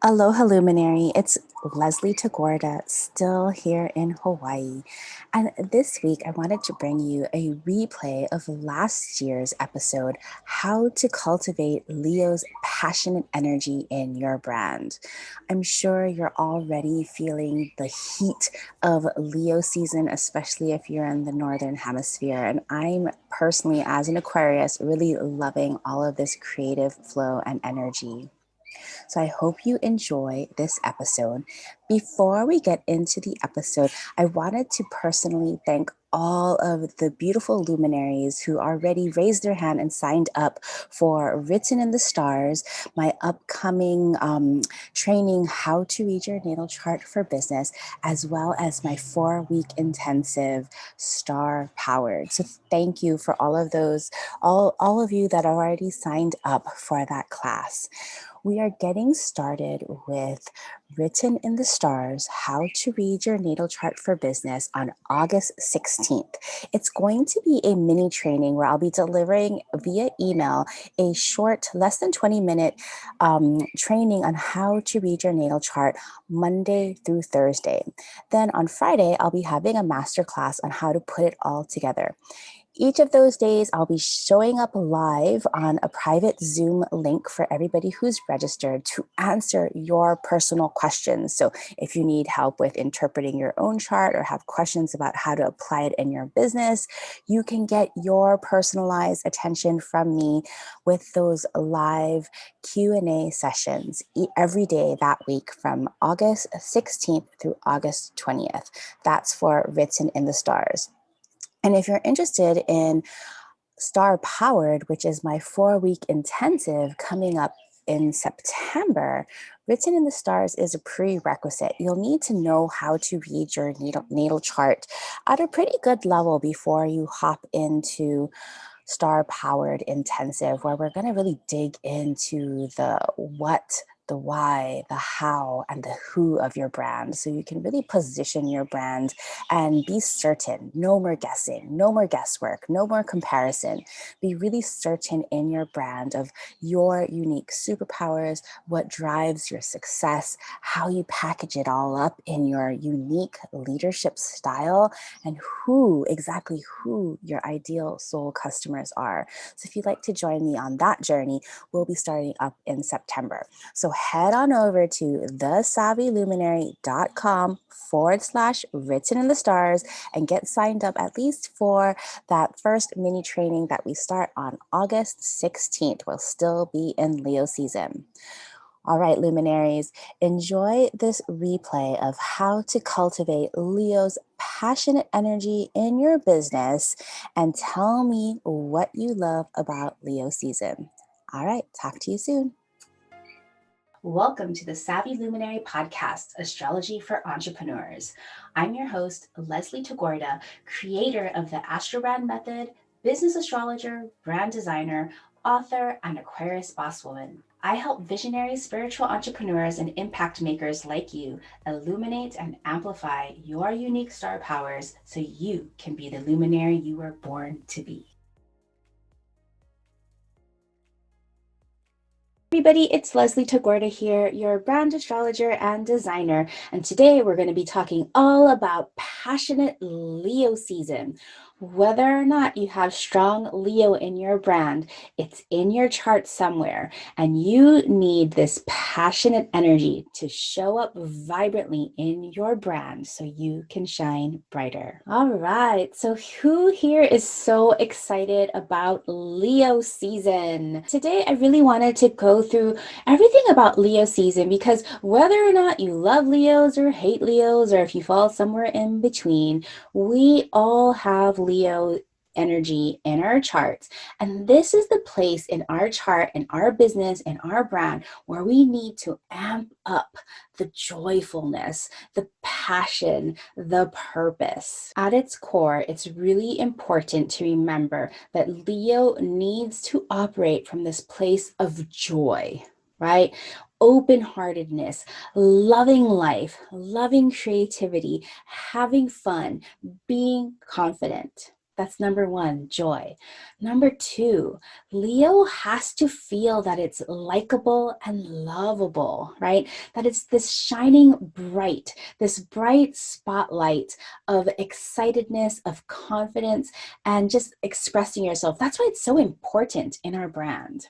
Aloha Luminary, it's Leslie Tagorda, still here in Hawaii. And this week, I wanted to bring you a replay of last year's episode, How to Cultivate Leo's Passionate Energy in Your Brand. I'm sure you're already feeling the heat of Leo season, especially if you're in the Northern Hemisphere. And I'm personally, as an Aquarius, really loving all of this creative flow and energy. So I hope you enjoy this episode. Before we get into the episode, I wanted to personally thank all of the beautiful luminaries who already raised their hand and signed up for Written in the Stars, my upcoming training, How to Read Your Natal Chart for Business, as well as my 4-week intensive Star Powered. So thank you for all of those, all of you that already signed up for that class. We are getting started with Written in the Stars, How to Read Your Natal Chart for Business on August 16th. It's going to be a mini training where I'll be delivering via email a short, less than 20-minute training on how to read your natal chart Monday through Thursday. Then on Friday, I'll be having a masterclass on how to put it all together. Each of those days, I'll be showing up live on a private Zoom link for everybody who's registered to answer your personal questions. So if you need help with interpreting your own chart or have questions about how to apply it in your business, you can get your personalized attention from me with those live Q&A sessions every day that week from August 16th through August 20th. That's for Written in the Stars. And if you're interested in Star Powered, which is my 4-week intensive coming up in September, Written in the Stars is a prerequisite. You'll need to know how to read your natal chart at a pretty good level before you hop into Star Powered Intensive, where we're going to really dig into the what, the why, the how, and the who of your brand. So you can really position your brand and be certain. No more guessing, no more guesswork, no more comparison. Be really certain in your brand of your unique superpowers, what drives your success, how you package it all up in your unique leadership style, and exactly who your ideal soul customers are. So if you'd like to join me on that journey, we'll be starting up in September. So head on over to thesavvyluminary.com/written in the stars and get signed up at least for that first mini training that we start on August 16th. We'll still be in Leo season. All right, luminaries, enjoy this replay of how to cultivate Leo's passionate energy in your business and tell me what you love about Leo season. All right, talk to you soon. Welcome to the Savvy Luminary Podcast, Astrology for Entrepreneurs. I'm your host, Leslie Tagorda, creator of the Astrobrand Method, business astrologer, brand designer, author, and Aquarius boss woman. I help visionary spiritual entrepreneurs and impact makers like you illuminate and amplify your unique star powers so you can be the luminary you were born to be. Everybody, it's Leslie Tagorda here, your brand astrologer and designer. And today we're going to be talking all about passionate Leo season. Whether or not you have strong Leo in your brand, it's in your chart somewhere. And you need this passionate energy to show up vibrantly in your brand so you can shine brighter. All right. So who here is so excited about Leo season? Today, I really wanted to go through everything about Leo season because whether or not you love Leos or hate Leos, or if you fall somewhere in between, we all have Leo energy in our charts. And this is the place in our chart, in our business, in our brand, where we need to amp up the joyfulness, the passion, the purpose. At its core, it's really important to remember that Leo needs to operate from this place of joy, right? Open-heartedness, loving life, loving creativity, having fun, being confident. That's number one, joy. Number two, Leo has to feel that it's likable and lovable, right? That it's this shining bright, this bright spotlight of excitedness, of confidence, and just expressing yourself. That's why it's so important in our brand.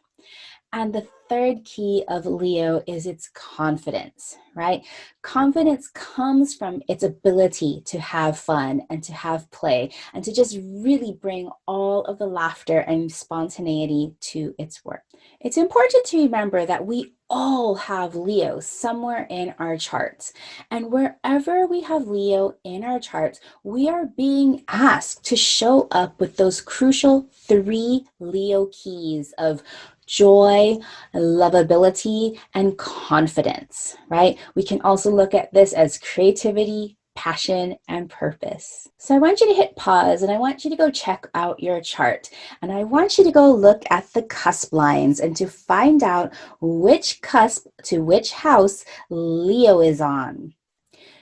And the third key of Leo is its confidence, right? Confidence comes from its ability to have fun and to have play and to just really bring all of the laughter and spontaneity to its work. It's important to remember that we all have Leo somewhere in our charts. And wherever we have Leo in our charts, we are being asked to show up with those crucial 3 Leo keys of joy, lovability, and confidence, right? We can also look at this as creativity, passion, and purpose. So I want you to hit pause and I want you to go check out your chart. And I want you to go look at the cusp lines and to find out which cusp to which house Leo is on.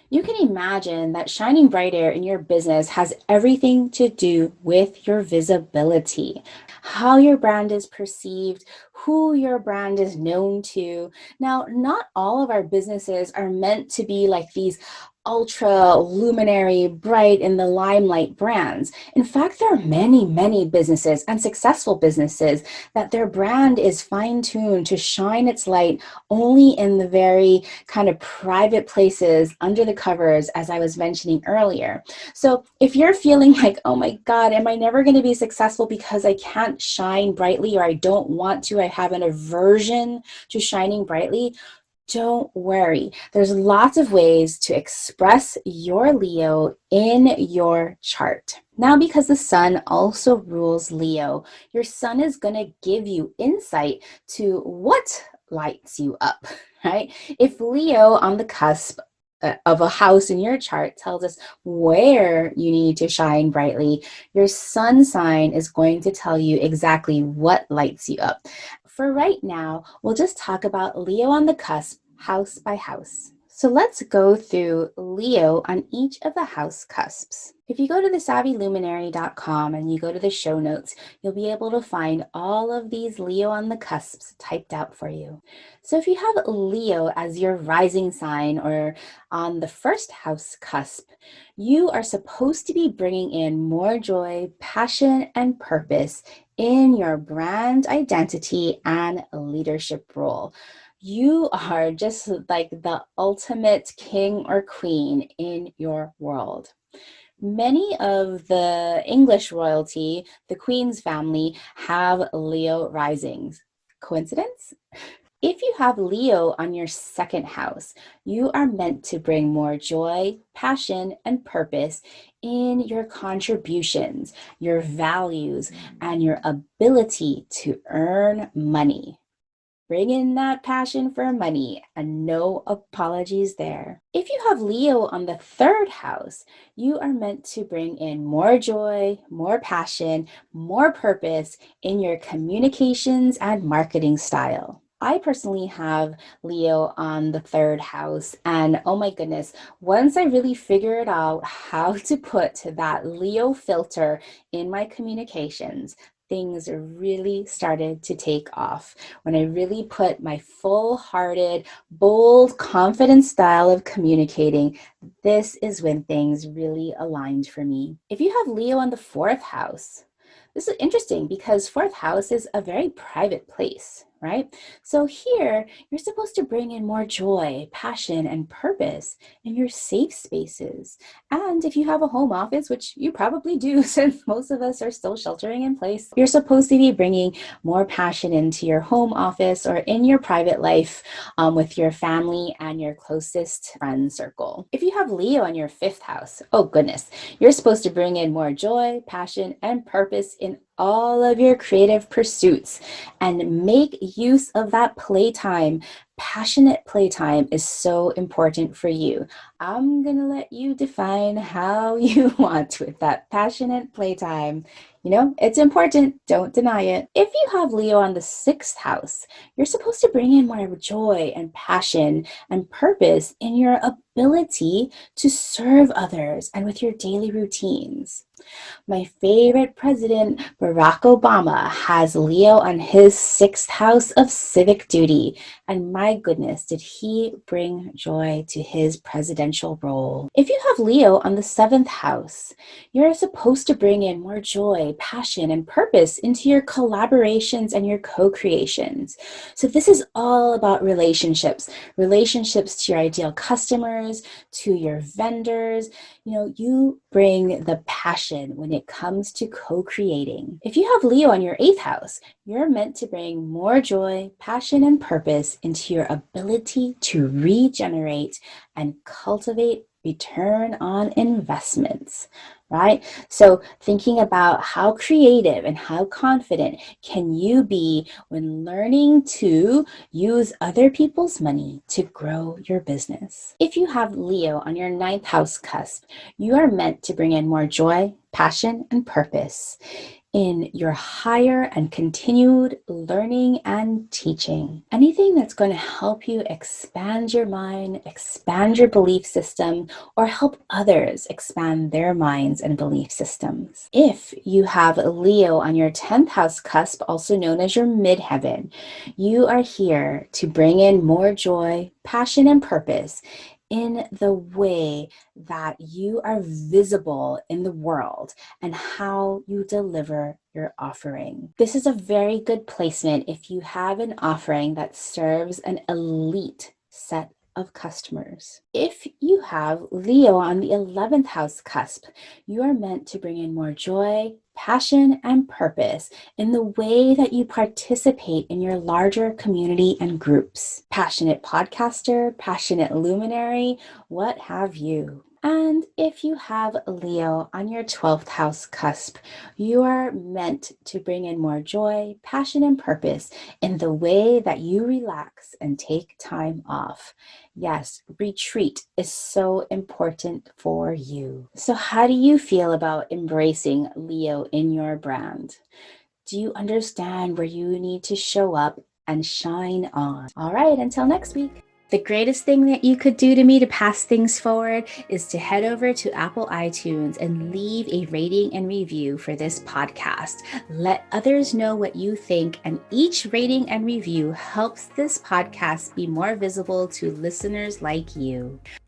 You can imagine that shining brighter in your business has everything to do with your visibility, how your brand is perceived, who your brand is known to. Now, not all of our businesses are meant to be like these ultra luminary, bright in the limelight brands. In fact, there are many, many businesses and successful businesses that their brand is fine-tuned to shine its light only in the very kind of private places under the covers, as I was mentioning earlier. So if you're feeling like, oh my God, am I never going to be successful because I can't shine brightly, or I don't want to, I have an aversion to shining brightly, don't worry. There's lots of ways to express your Leo in your chart. Now, because the sun also rules Leo, your sun is going to give you insight to what lights you up, right? If Leo on the cusp of a house in your chart tells us where you need to shine brightly, your sun sign is going to tell you exactly what lights you up. For right now, we'll just talk about Leo on the cusp, house by house. So let's go through Leo on each of the house cusps. If you go to thesavvyluminary.com and you go to the show notes, you'll be able to find all of these Leo on the cusps typed out for you. So if you have Leo as your rising sign or on the first house cusp, you are supposed to be bringing in more joy, passion, and purpose in your brand identity and leadership role. You are just like the ultimate king or queen in your world. Many of the English royalty, the Queen's family, have Leo risings. Coincidence? If you have Leo on your second house, you are meant to bring more joy, passion, and purpose in your contributions, your values, and your ability to earn money. Bring in that passion for money and no apologies there. If you have Leo on the third house, you are meant to bring in more joy, more passion, more purpose in your communications and marketing style. I personally have Leo on the third house, and oh my goodness, once I really figured out how to put that Leo filter in my communications, things really started to take off when I really put my full-hearted, bold, confident style of communicating. This is when things really aligned for me. If you have Leo on the fourth house, this is interesting because fourth house is a very private place, right? So here, you're supposed to bring in more joy, passion, and purpose in your safe spaces. And if you have a home office, which you probably do since most of us are still sheltering in place, you're supposed to be bringing more passion into your home office or in your private life with your family and your closest friend circle. If you have Leo in your fifth house, oh goodness, you're supposed to bring in more joy, passion, and purpose in all of your creative pursuits and make use of that playtime, passionate playtime is so important for you. I'm going to let you define how you want with that passionate playtime. It's important. Don't deny it. If you have Leo on the sixth house, you're supposed to bring in more joy and passion and purpose in your ability to serve others and with your daily routines. My favorite president, Barack Obama, has Leo on his sixth house of civic duty. And my goodness, did he bring joy to his presidential role. If you have Leo on the seventh house, you're supposed to bring in more joy, passion, and purpose into your collaborations and your co-creations. So this is all about relationships to your ideal customers, to your vendors. You bring the passion when it comes to co-creating. If you have Leo on your eighth house, you're meant to bring more joy, passion, and purpose into your ability to regenerate and cultivate return on investments, right? So thinking about how creative and how confident can you be when learning to use other people's money to grow your business. If you have Leo on your ninth house cusp, you are meant to bring in more joy, passion, and purpose in your higher and continued learning and teaching. Anything that's going to help you expand your mind, expand your belief system, or help others expand their minds and belief systems. If you have Leo on your 10th house cusp, also known as your midheaven, you are here to bring in more joy, passion, and purpose in the way that you are visible in the world and how you deliver your offering. This is a very good placement if you have an offering that serves an elite set of customers. If you have Leo on the 11th house cusp, you are meant to bring in more joy, passion, and purpose in the way that you participate in your larger community and groups. Passionate podcaster, passionate luminary, what have you. And if you have Leo on your 12th house cusp, you are meant to bring in more joy, passion, and purpose in the way that you relax and take time off. Yes, retreat is so important for you. So how do you feel about embracing Leo in your brand? Do you understand where you need to show up and shine on? All right, until next week. The greatest thing that you could do to me to pass things forward is to head over to Apple iTunes and leave a rating and review for this podcast. Let others know what you think, and each rating and review helps this podcast be more visible to listeners like you.